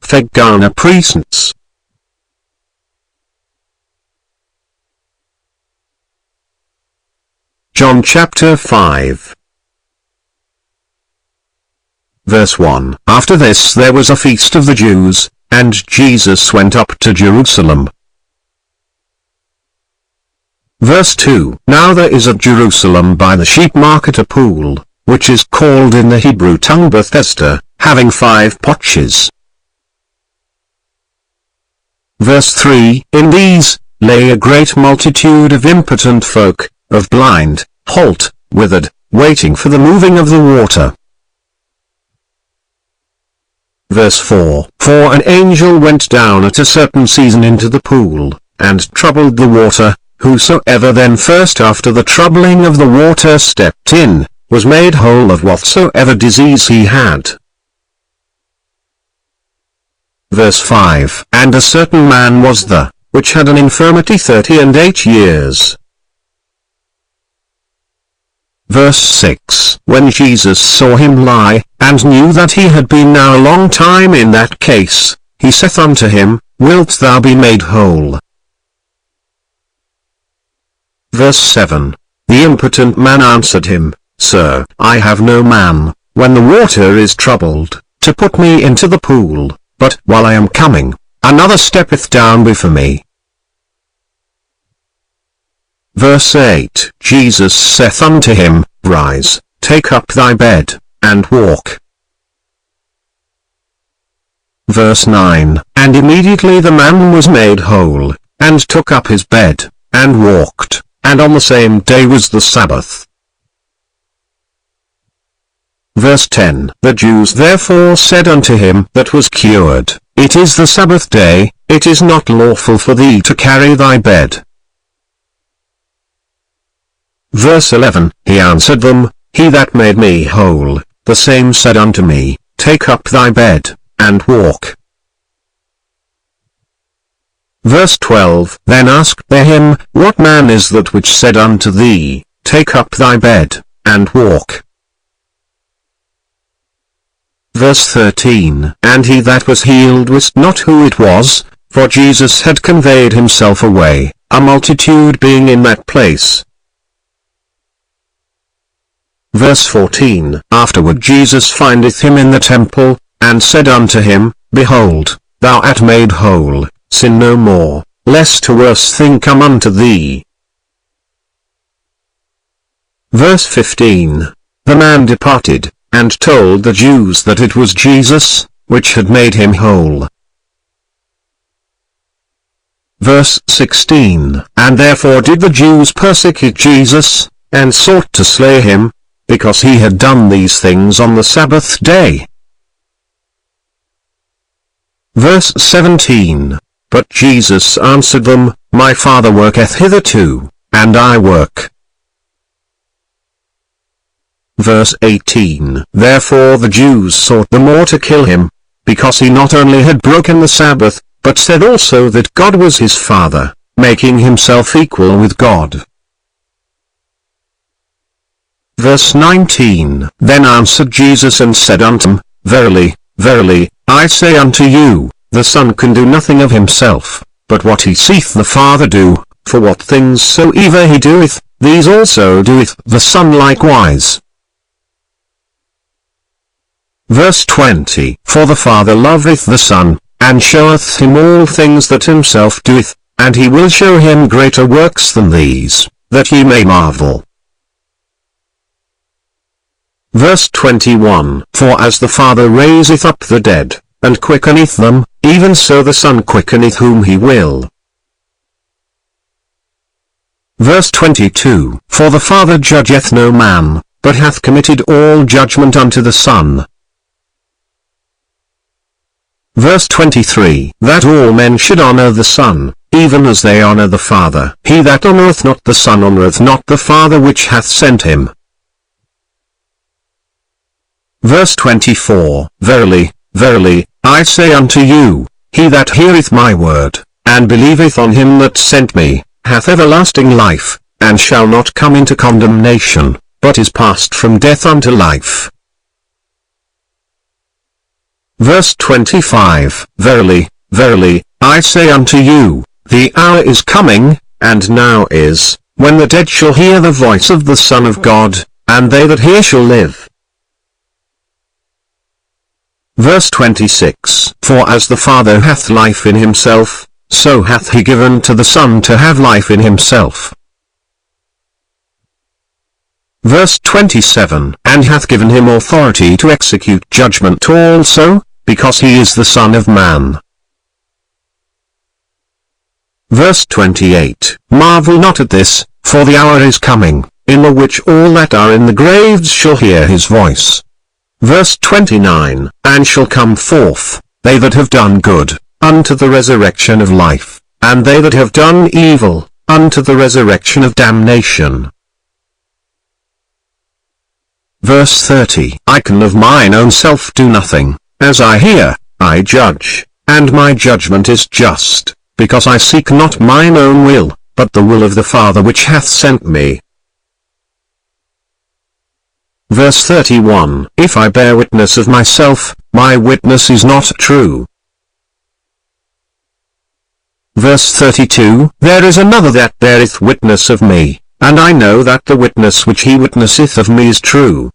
Vegana priests. John chapter 5. Verse 1. After this there was a feast of the Jews, and Jesus went up to Jerusalem. Verse 2. Now there is at Jerusalem by the sheep market a pool, which is called in the Hebrew tongue Bethesda, having 5 porches. Verse 3. In these lay a great multitude of impotent folk, of blind, halt, withered, waiting for the moving of the water. Verse 4. For an angel went down at a certain season into the pool, and troubled the water. Whosoever then first after the troubling of the water stepped in, was made whole of whatsoever disease he had. Verse 5. And a certain man was there, which had an infirmity 38 years. Verse 6. When Jesus saw him lie, and knew that he had been now a long time in that case, he saith unto him, Wilt thou be made whole? Verse 7. The impotent man answered him, Sir, I have no man, when the water is troubled, to put me into the pool, but while I am coming, another steppeth down before me. Verse 8. Jesus saith unto him, Rise, take up thy bed, and walk. Verse 9. And immediately the man was made whole, and took up his bed, and walked, and on the same day was the Sabbath. Verse 10. The Jews therefore said unto him that was cured, It is the Sabbath day, it is not lawful for thee to carry thy bed. Verse 11. He answered them, He that made me whole, the same said unto me, Take up thy bed, and walk. Verse 12. Then asked they him, What man is that which said unto thee, Take up thy bed, and walk? Verse 13. And he that was healed wist not who it was, for Jesus had conveyed himself away, a multitude being in that place. Verse 14. Afterward Jesus findeth him in the temple, and said unto him, Behold, thou art made whole, sin no more, lest a worse thing come unto thee. Verse 15. The man departed, and told the Jews that it was Jesus, which had made him whole. Verse 16. And therefore did the Jews persecute Jesus, and sought to slay him, because he had done these things on the Sabbath day. Verse 17. But Jesus answered them, My Father worketh hitherto, and I work. Verse 18. Therefore the Jews sought the more to kill him, because he not only had broken the Sabbath, but said also that God was his Father, making himself equal with God. Verse 19. Then answered Jesus and said unto them, Verily, verily, I say unto you, the Son can do nothing of himself, but what he seeth the Father do, for what things soever he doeth, these also doeth the Son likewise. Verse 20. For the Father loveth the Son, and showeth him all things that himself doeth, and he will show him greater works than these, that ye may marvel. Verse 21. For as the Father raiseth up the dead, and quickeneth them, even so the Son quickeneth whom he will. Verse 22. For the Father judgeth no man, but hath committed all judgment unto the Son. Verse 23. That all men should honor the Son, even as they honor the Father. He that honoreth not the Son honoreth not the Father which hath sent him. Verse 24. Verily, verily, I say unto you, he that heareth my word, and believeth on him that sent me, hath everlasting life, and shall not come into condemnation, but is passed from death unto life. Verse 25, Verily, verily, I say unto you, the hour is coming, and now is, when the dead shall hear the voice of the Son of God, and they that hear shall live. Verse 26, For as the Father hath life in himself, so hath he given to the Son to have life in himself. Verse 27, And hath given him authority to execute judgment also, because he is the Son of Man. Verse 28, Marvel not at this, for the hour is coming, in the which all that are in the graves shall hear his voice. Verse 29, And shall come forth, they that have done good, unto the resurrection of life, and they that have done evil, unto the resurrection of damnation. Verse 30, I can of mine own self do nothing, as I hear, I judge, and my judgment is just, because I seek not mine own will, but the will of the Father which hath sent me. Verse 31, If I bear witness of myself, my witness is not true. Verse 32, There is another that beareth witness of me, and I know that the witness which he witnesseth of me is true.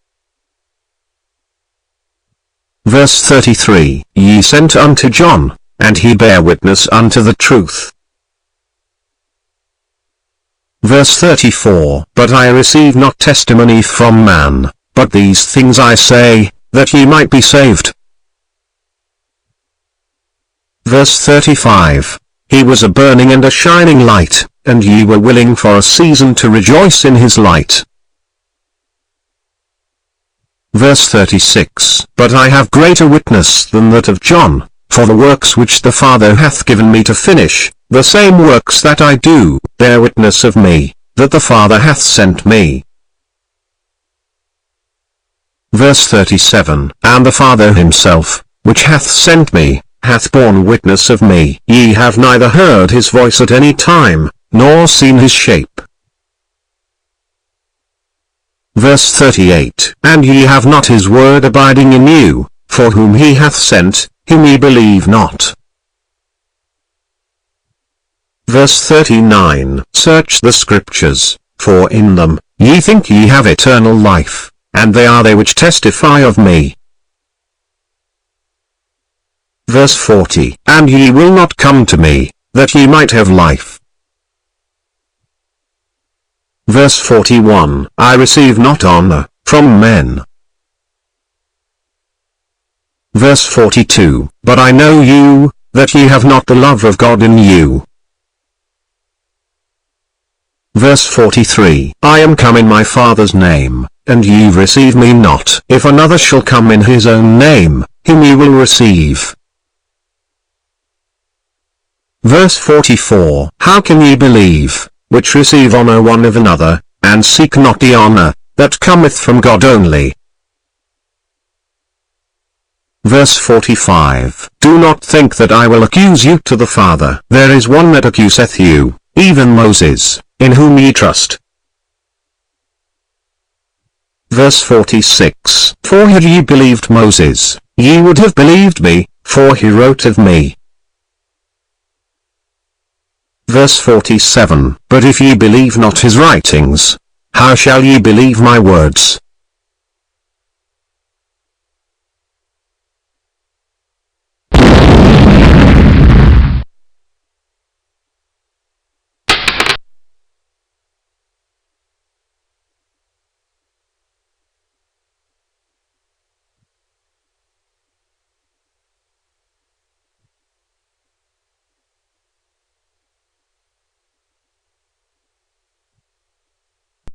Verse 33, Ye sent unto John, and he bare witness unto the truth. Verse 34, But I receive not testimony from man, but these things I say, that ye might be saved. Verse 35, He was a burning and a shining light, and ye were willing for a season to rejoice in his light. Verse 36, But I have greater witness than that of John, for the works which the Father hath given me to finish, the same works that I do, bear witness of me, that the Father hath sent me. Verse 37, And the Father himself, which hath sent me, hath borne witness of me. Ye have neither heard his voice at any time, nor seen his shape. Verse 38, And ye have not his word abiding in you, for whom he hath sent, him ye believe not. Verse 39, Search the Scriptures, for in them ye think ye have eternal life, and they are they which testify of me. Verse 40, And ye will not come to me, that ye might have life. Verse 41, I receive not honor from men. Verse 42, But I know you, that ye have not the love of God in you. Verse 43, I am come in my Father's name, and ye receive me not. If another shall come in his own name, him ye will receive. Verse 44, How can ye believe, which receive honor one of another, and seek not the honor, that cometh from God only? Verse 45, Do not think that I will accuse you to the Father. There is one that accuseth you, even Moses, in whom ye trust. Verse 46, For had ye believed Moses, ye would have believed me, for he wrote of me. Verse 47, But if ye believe not his writings, how shall ye believe my words?